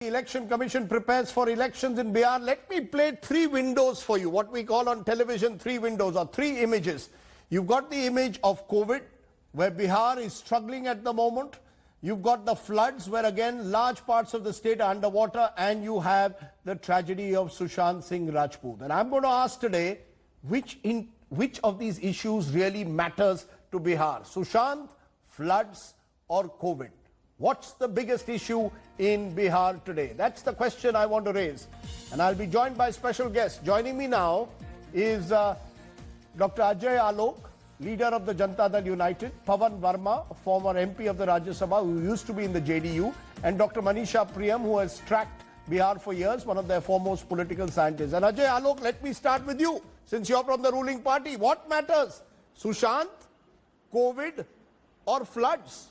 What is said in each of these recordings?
The Election Commission prepares for elections in Bihar. Let me play three windows for you, what we call on television three windows or three images. You've got the image of COVID, where Bihar is struggling at the moment. You've got the floods, where again large parts of the state are underwater, and you have the tragedy of Sushant Singh Rajput. And I'm going to ask today, which of these issues really matters to Bihar? Sushant, floods, or COVID? What's the biggest issue in Bihar today? That's the question I want to raise. And I'll be joined by special guests. Joining me now is Dr. Ajay Alok, leader of the Janata Dal United, Pavan Varma, former MP of the Rajya Sabha, who used to be in the JDU, and Dr. Manisha Priyam, who has tracked Bihar for years, one of their foremost political scientists. And Ajay Alok, let me start with you, since you're from the ruling party. What matters? Sushant, COVID, or floods?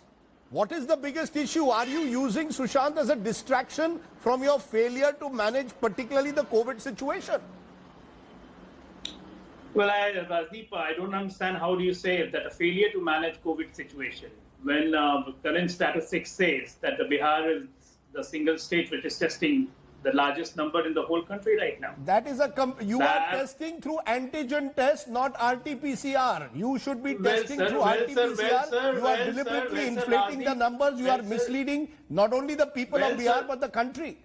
What is the biggest issue? Are you using Sushant as a distraction from your failure to manage particularly the COVID situation? Well, Rajdeep, I don't understand how do you say that a failure to manage COVID situation when current statistics says that the Bihar is the single state which is testing the largest number in the whole country right now. That is you are testing through antigen test, not RT-PCR. You should be testing through RT-PCR. You are deliberately inflating the numbers. You are misleading not only the people of Bihar but the country.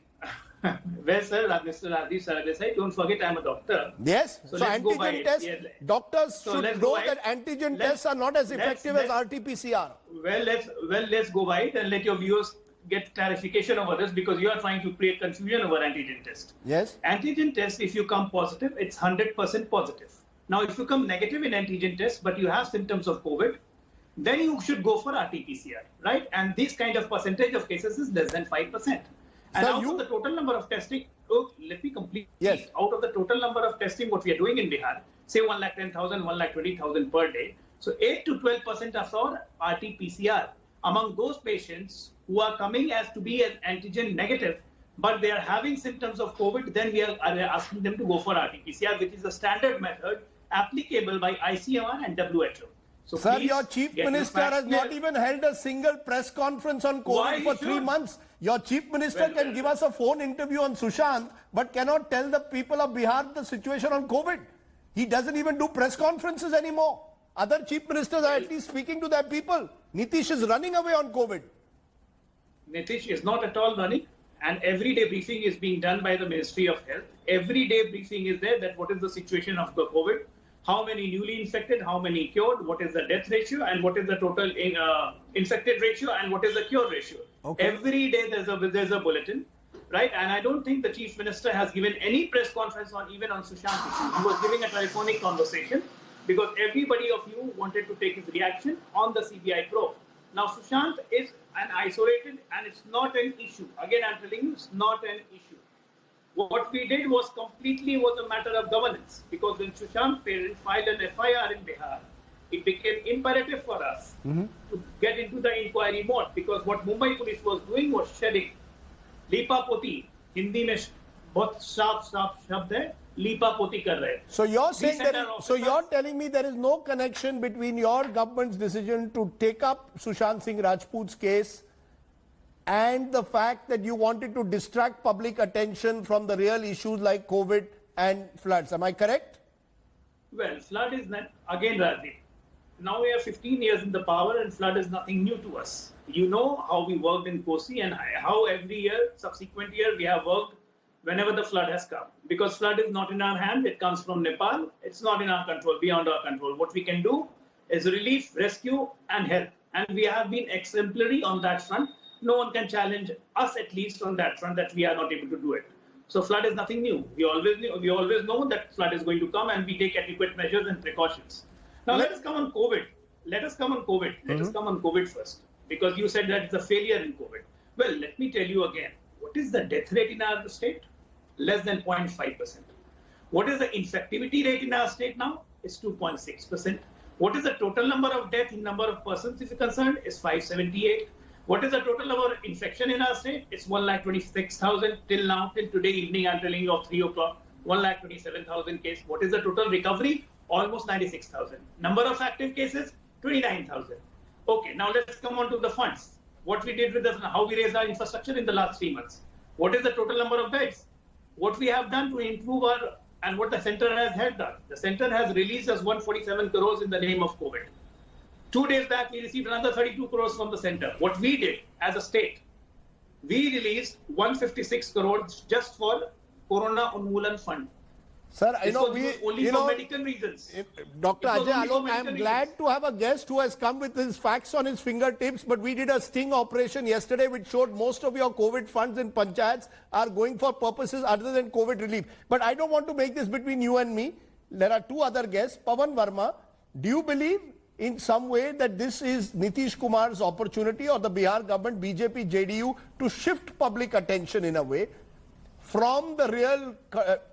Well, sir, Mr. Rajdeep Sardesai, don't forget I'm a doctor. Yes, so antigen tests, doctors should know that antigen tests are not as effective as RT-PCR. Well, let's go by it and let your viewers get clarification over this, because you are trying to create confusion over antigen test. Yes. Antigen test, if you come positive, it's 100% positive. Now, if you come negative in antigen test, but you have symptoms of COVID, then you should go for RT-PCR, right? And this kind of percentage of cases is less than 5%. And out of the total number of testing, let me complete. Yes. Out of the total number of testing, what we are doing in Bihar, say 110,000, 120,000 per day. So 8 to 12% are for RT-PCR. Among those patients who are coming as to be an antigen negative, but they are having symptoms of COVID, then we are asking them to go for RT-PCR, which is a standard method applicable by ICMR and WHO. So sir, your chief minister has not even held a single press conference on COVID for 3 months. Your chief minister can give us a phone interview on Sushant, but cannot tell the people of Bihar the situation on COVID. He doesn't even do press conferences anymore. Other chief ministers are at least speaking to their people. Nitish is running away on COVID. Nitish is not at all running, and everyday briefing is being done by the Ministry of Health. Everyday briefing is there that what is the situation of the COVID, how many newly infected, how many cured, what is the death ratio, and what is the total infected ratio, and what is the cure ratio. Okay. Every day there's a bulletin, right? And I don't think the chief minister has given any press conference on even on Sushant issue. He was giving a telephonic conversation because everybody of you wanted to take his reaction on the CBI probe. Now Sushant is an isolated, and it's not an issue. Again, I'm telling you, it's not an issue. What we did was a matter of governance, because when Sushant's parents filed an FIR in Bihar, it became imperative for us to get into the inquiry mode, because what Mumbai police was doing was shedding. Lipa poti, Hindi mein bahut sharp shabd hai, lipa poti kar rahe. So you're saying you're telling me there is no connection between your government's decision to take up Sushant Singh Rajput's case and the fact that you wanted to distract public attention from the real issues like COVID and floods. Am I correct? Well, flood is not, again, Rajdeep. Now we are 15 years in the power, and flood is nothing new to us. You know how we worked in Kosi and how every year, subsequent year, we have worked whenever the flood has come. Because flood is not in our hand, it comes from Nepal. It's not in our control, beyond our control. What we can do is relief, rescue, and help. And we have been exemplary on that front. No one can challenge us, at least on that front, that we are not able to do it. So flood is nothing new. We always know that flood is going to come, and we take adequate measures and precautions. Now let us come on COVID. Let us come on COVID first, because you said that it's a failure in COVID. Well, let me tell you again. What is the death rate in our state? Less than 0.5%. What is the infectivity rate in our state now? It's 2.6%. What is the total number of deaths in number of persons if you're concerned? It's 578. What is the total number of infection in our state? It's 126,000 till now, till today evening. I'm telling you of 3 o'clock, 127,000 cases. What is the total recovery? Almost 96,000. Number of active cases? 29,000. Okay, now let's come on to the funds. What we did with how we raised our infrastructure in the last 3 months. What is the total number of beds? What we have done to improve our, and what the center has had done. The center has released us 147 crores in the name of COVID. 2 days back, we received another 32 crores from the center. What we did as a state, we released 156 crores just for Corona Unmoolan Fund. Sir, I This know was only for medical reasons. Dr. It was Ajay, only for Alok, I medical am glad reasons. to have a guest who has come with his facts on his fingertips, but we did a sting operation yesterday which showed most of your COVID funds in panchayats are going for purposes other than COVID relief. But I don't want to make this between you and me. There are two other guests. Pavan, Varma, do you believe in some way that this is Nitish Kumar's opportunity or the Bihar government, BJP, JDU, to shift public attention in a way from the real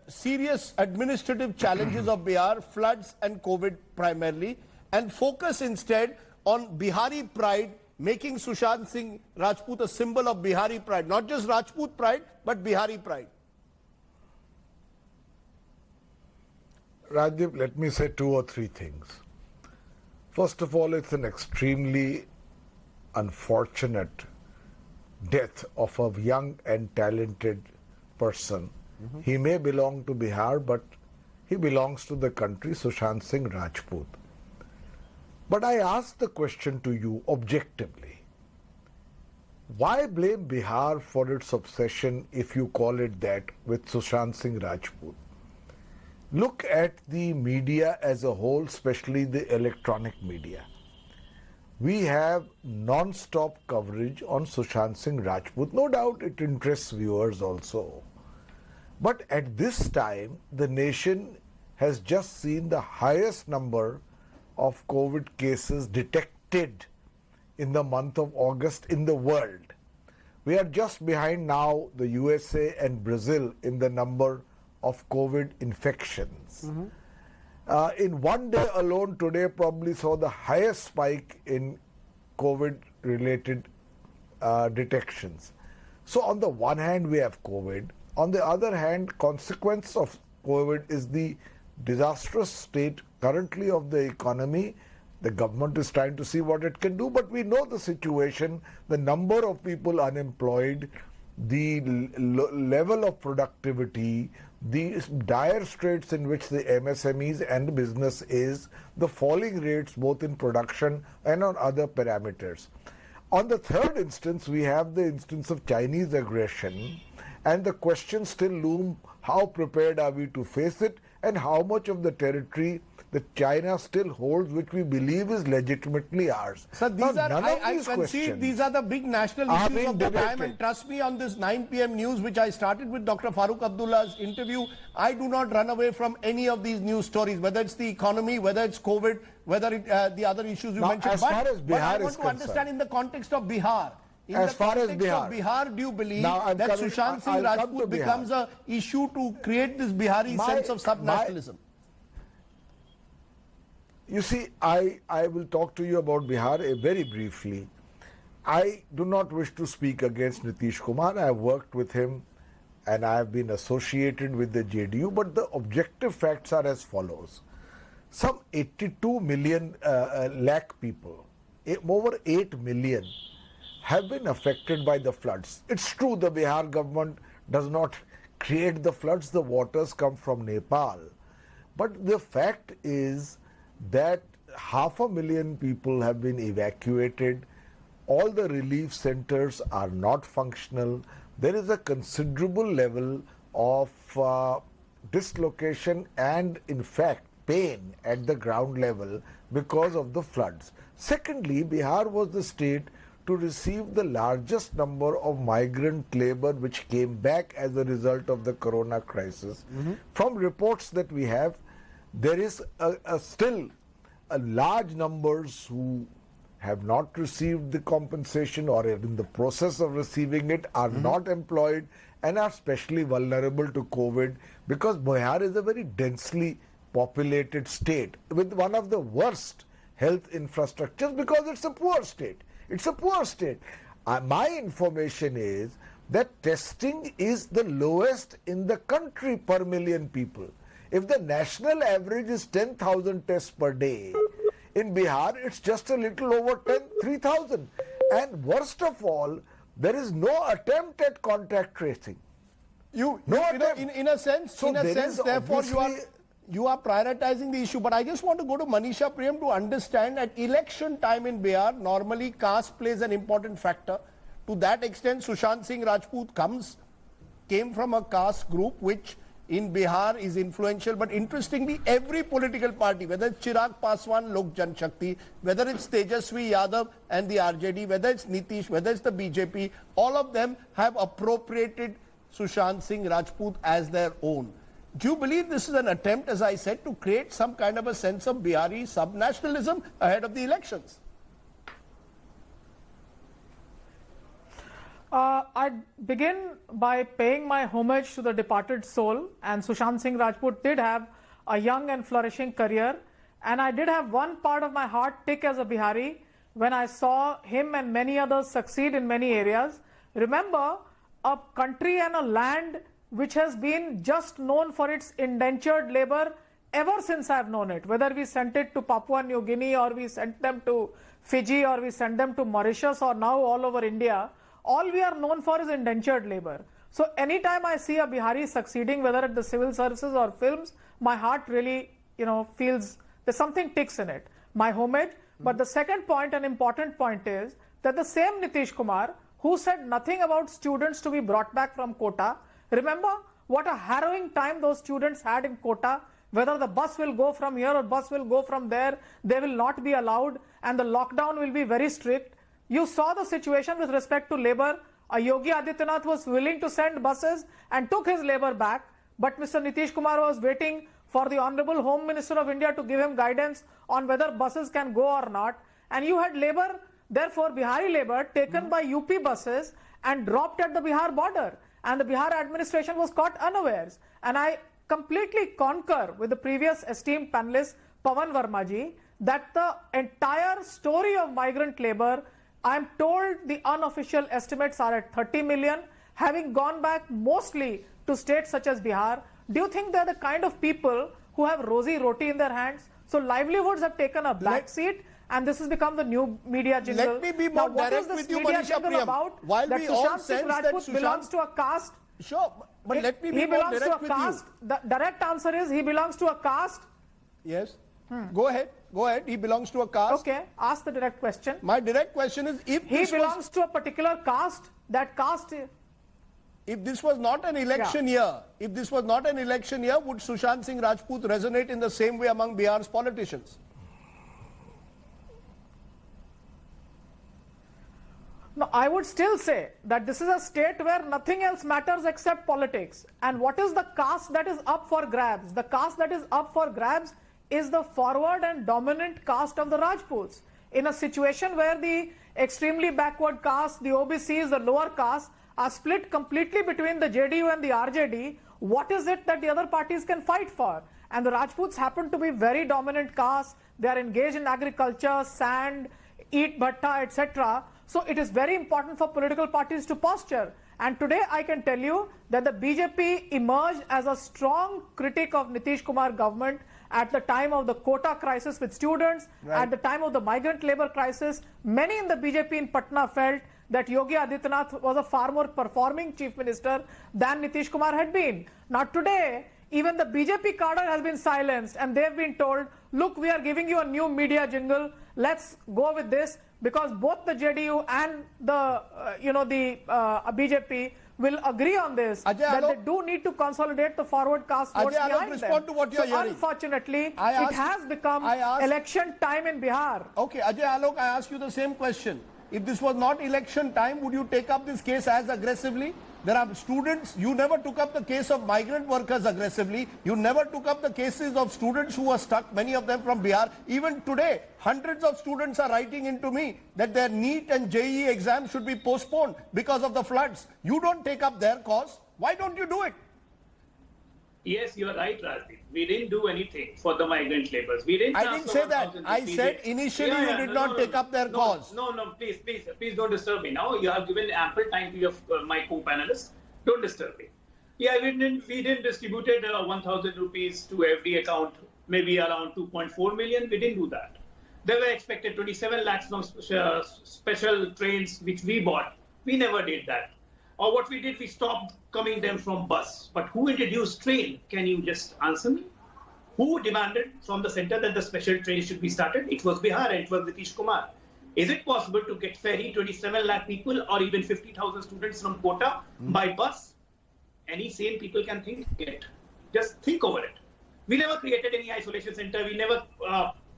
serious administrative challenges of Bihar, floods and COVID primarily, and focus instead on Bihari pride, making Sushant Singh Rajput a symbol of Bihari pride, not just Rajput pride, but Bihari pride? Rajdeep, let me say two or three things. First of all, it's an extremely unfortunate death of a young and talented person. He may belong to Bihar, but he belongs to the country, Sushant Singh Rajput. But I ask the question to you objectively. Why blame Bihar for its obsession, if you call it that, with Sushant Singh Rajput? Look at the media as a whole, especially the electronic media. We have non-stop coverage on Sushant Singh Rajput. No doubt it interests viewers also. But at this time, the nation has just seen the highest number of COVID cases detected in the month of August in the world. We are just behind now the USA and Brazil in the number of COVID infections. In one day alone, today probably saw the highest spike in COVID-related detections. So on the one hand, we have COVID. On the other hand, consequence of COVID is the disastrous state currently of the economy. The government is trying to see what it can do, but we know the situation, the number of people unemployed, the level of productivity, the dire straits in which the MSMEs and business is, the falling rates both in production and on other parameters. On the third instance, we have the instance of Chinese aggression, and the question still loom, how prepared are we to face it, and how much of the territory that China still holds, which we believe is legitimately ours. So these I concede these are the big national issues of the time, and trust me, on this 9 p.m. news, which I started with Dr. Farooq Abdullah's interview, I do not run away from any of these news stories, whether it's the economy, whether it's COVID, whether it, the other issues you mentioned. As far as Bihar but I want is to understand in the context of Bihar. In as the far as context of Bihar, do you believe that Sushant Singh Rajput becomes an issue to create this Bihari sense of sub-nationalism? You see, I will talk to you about Bihar very briefly. I do not wish to speak against Nitish Kumar. I have worked with him and I have been associated with the JDU, but the objective facts are as follows. Some 82 million lakh people, over 8 million, have been affected by the floods. It's true the Bihar government does not create the floods, the waters come from Nepal. But the fact is that 500,000 people have been evacuated. All the relief centers are not functional. There is a considerable level of dislocation and, in fact, pain at the ground level because of the floods. Secondly, Bihar was the state to receive the largest number of migrant labor which came back as a result of the corona crisis. From reports that we have, there is still a large numbers who have not received the compensation or are in the process of receiving it, are not employed and are especially vulnerable to COVID, because Bihar is a very densely populated state with one of the worst health infrastructures because it's a poor state. It's a poor state. My information is that testing is the lowest in the country per million people. If the national average is 10,000 tests per day, in Bihar it's just a little over 3,000. And worst of all, There is no attempt at contact tracing. In a sense, therefore, obviously you are prioritizing the issue. But I just want to go to Manisha, Priyam, to understand at election time in Bihar, normally caste plays an important factor. To that extent, Sushant Singh Rajput came from a caste group which in Bihar is influential. But interestingly, every political party, whether it's Chirag Paswan, Lok Jan Shakti, whether it's Tejasvi Yadav and the RJD, whether it's Nitish, whether it's the BJP, all of them have appropriated Sushant Singh Rajput as their own. Do you believe this is an attempt, as I said, to create some kind of a sense of Bihari subnationalism ahead of the elections? I'd begin by paying my homage to the departed soul, and Sushant Singh Rajput did have a young and flourishing career, and I did have one part of my heart tick as a Bihari when I saw him and many others succeed in many areas. Remember, a country and a land which has been just known for its indentured labor ever since I've known it, whether we sent it to Papua New Guinea or we sent them to Fiji or we sent them to Mauritius or now all over India, all we are known for is indentured labor. So anytime I see a Bihari succeeding, whether at the civil services or films, my heart really, feels there's something ticks in it. My homage. But the second point, an important point, is that the same Nitish Kumar, who said nothing about students to be brought back from Kota, remember what a harrowing time those students had in Kota. Whether the bus will go from here or bus will go from there, they will not be allowed and the lockdown will be very strict. You saw the situation with respect to labor. Yogi Adityanath was willing to send buses and took his labor back, but Mr. Nitish Kumar was waiting for the Honorable Home Minister of India to give him guidance on whether buses can go or not. And you had labor, therefore Bihari labor, taken by UP buses and dropped at the Bihar border. And the Bihar administration was caught unawares. And I completely concur with the previous esteemed panelist, Pavan Varma ji, that the entire story of migrant labor, I am told the unofficial estimates are at 30 million, having gone back mostly to states such as Bihar. Do you think they're the kind of people who have rosy roti in their hands? So livelihoods have taken a back seat, and this has become the new media jingle. Let me be more direct with you, Manisha, Priyam. While we all sense that Sushant belongs to a caste. Sure, but let me be more direct with you. The direct answer is he belongs to a caste. Yes. Go ahead. He belongs to a caste. Okay, ask the direct question. My direct question is, if he belongs to a particular caste, that caste. If this was not an election year, would Sushant Singh Rajput resonate in the same way among Bihar's politicians? No, I would still say that this is a state where nothing else matters except politics. And what is the caste that is up for grabs? The caste that is up for grabs is the forward and dominant caste of the Rajputs. In a situation where the extremely backward caste, the OBCs, the lower caste, are split completely between the JDU and the RJD, what is it that the other parties can fight for? And the Rajputs happen to be very dominant caste. They are engaged in agriculture, sand, eat bhatta, etc. So it is very important for political parties to posture. And today I can tell you that the BJP emerged as a strong critic of Nitish Kumar government at the time of the quota crisis with students, at the time of the migrant labor crisis. Many in the BJP in Patna felt that Yogi Adityanath was a far more performing chief minister than Nitish Kumar had been. Now today, even the BJP cadre has been silenced and they've been told, look, we are giving you a new media jingle, let's go with this, because both the JDU and the BJP will agree on this, Ajay, that Alok, they do need to consolidate the forward caste votes Ajay, behind Alok, respond them. to what you're hearing. Unfortunately, it has become election time in Bihar. Okay, Ajay, Alok, I ask you the same question. If this was not election time, would you take up this case as aggressively? There are students, you never took up the case of migrant workers aggressively. You never took up the cases of students who were stuck, many of them from Bihar. Even today, hundreds of students are writing into me that their NEET and JEE exams should be postponed because of the floods. You don't take up their cause. Why don't you do it? Yes, you're right, Rajdeep. We didn't do anything for the migrant laborers. We didn't. I didn't say that. I said initially you did not take up their cause. No, please don't disturb me. Now you have given ample time to your my co-panelists. Don't disturb me. Yeah, we didn't distributed 1,000 rupees to every account, maybe around 2.4 million. We didn't do that. They were expected 27 lakhs from special trains which we bought We never did that. Or what we did, we stopped coming them from bus. But who introduced train? Can you just answer me? Who demanded from the center that the special train should be started? It was Bihar and it was Nitish Kumar. Is it possible to get ferry 27 lakh people or even 50,000 students from Kota by bus? Any sane people can think it. Just think over it. We never created any isolation center. We never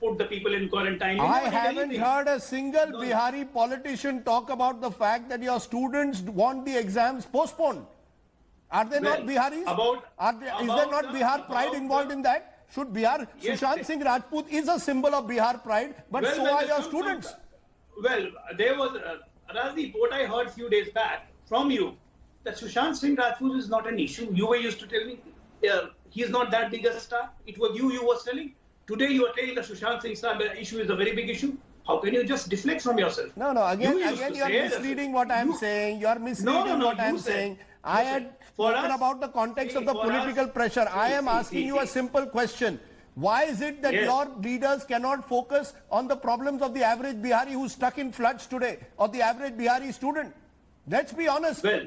put the people in quarantine. I haven't heard a single Bihari politician talk about the fact that your students want the exams postponed. Are they not Biharis? Is there not Bihar pride involved in that? Should Bihar, yes, Sushant Singh Rajput is a symbol of Bihar pride, but so are your students. Well, there was, Rajdeep, what I heard few days back from you, that Sushant Singh Rajput is not an issue. You were used to tell me he is not that big a star. It was you were telling. Today you are telling that Sushant Singh issue is a very big issue. How can you just deflect from yourself? No, again you are misleading what I am saying. You are misleading what I am saying. I had spoken about the context of the political pressure. I am asking you a simple question. Why is it that your leaders cannot focus on the problems of the average Bihari who's stuck in floods today, or the average Bihari student? Let's be honest. Well,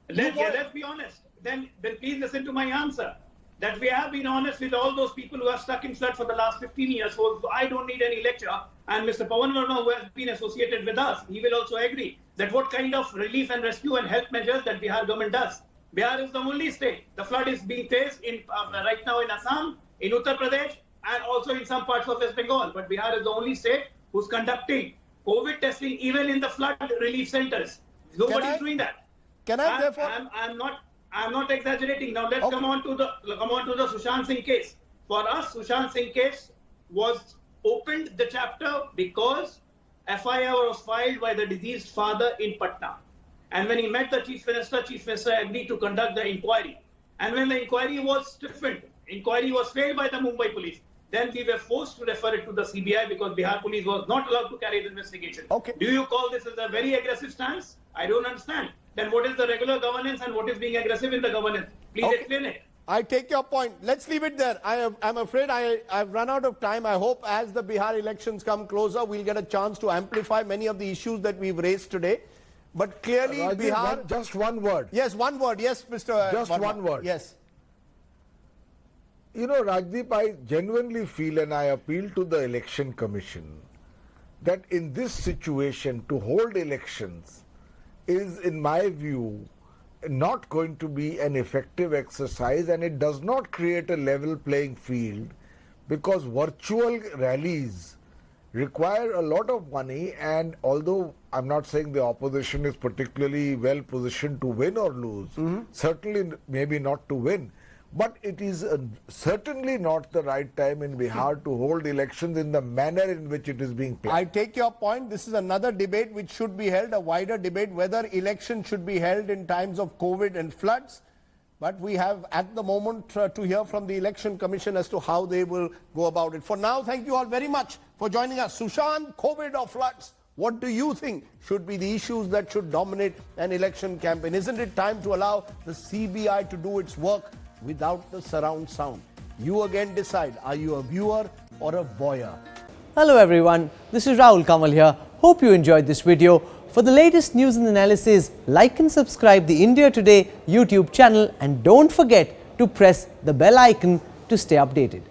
let's be honest. Then please listen to my answer. That we have been honest with all those people who are stuck in flood for the last 15 years. So I don't need any lecture. And Mr. Pavan Varma, who has been associated with us, he will also agree that what kind of relief and rescue and help measures that Bihar government does. Bihar is the only state. The flood is being faced in right now in Assam, in Uttar Pradesh, and also in some parts of West Bengal. But Bihar is the only state who's conducting COVID testing even in the flood relief centers. Nobody is doing that. Can I therefore? I'm not exaggerating. Now let's come on to the Sushant Singh case. For us, Sushant Singh case was opened the chapter because FIR was filed by the deceased father in Patna. And when he met the Chief Minister agreed to conduct the inquiry. And when the inquiry was stiffened, inquiry was failed by the Mumbai police, then we were forced to refer it to the CBI because Bihar police was not allowed to carry the investigation. Okay. Do you call this as a very aggressive stance? I don't understand. Then what is the regular governance and what is being aggressive in the governance? Please explain it. I take your point. Let's leave it there. I'm afraid I've run out of time. I hope as the Bihar elections come closer, we'll get a chance to amplify many of the issues that we've raised today. But clearly, Bihar... Just one word. Yes, one word. Yes, Mr. Just Varma. one word. Yes. You know, Rajdeep, I genuinely feel, and I appeal to the Election Commission, that in this situation, to hold elections is, in my view, not going to be an effective exercise, and it does not create a level playing field because virtual rallies require a lot of money, and although I'm not saying the opposition is particularly well positioned to win or lose, certainly maybe not to win, but it is certainly not the right time in Bihar to hold elections in the manner in which it is being played. I take your point. This is another debate which should be held, a wider debate, whether elections should be held in times of COVID and floods. But we have at the moment to hear from the Election Commission as to how they will go about it. For now, thank you all very much for joining us. Sushant, COVID or floods, what do you think should be the issues that should dominate an election campaign? Isn't it time to allow the CBI to do its work without the surround sound? You again decide, are you a viewer or a voyeur? Hello everyone, this is Rahul Kamal here. Hope you enjoyed this video. For the latest news and analysis, like and subscribe the India Today YouTube channel and don't forget to press the bell icon to stay updated.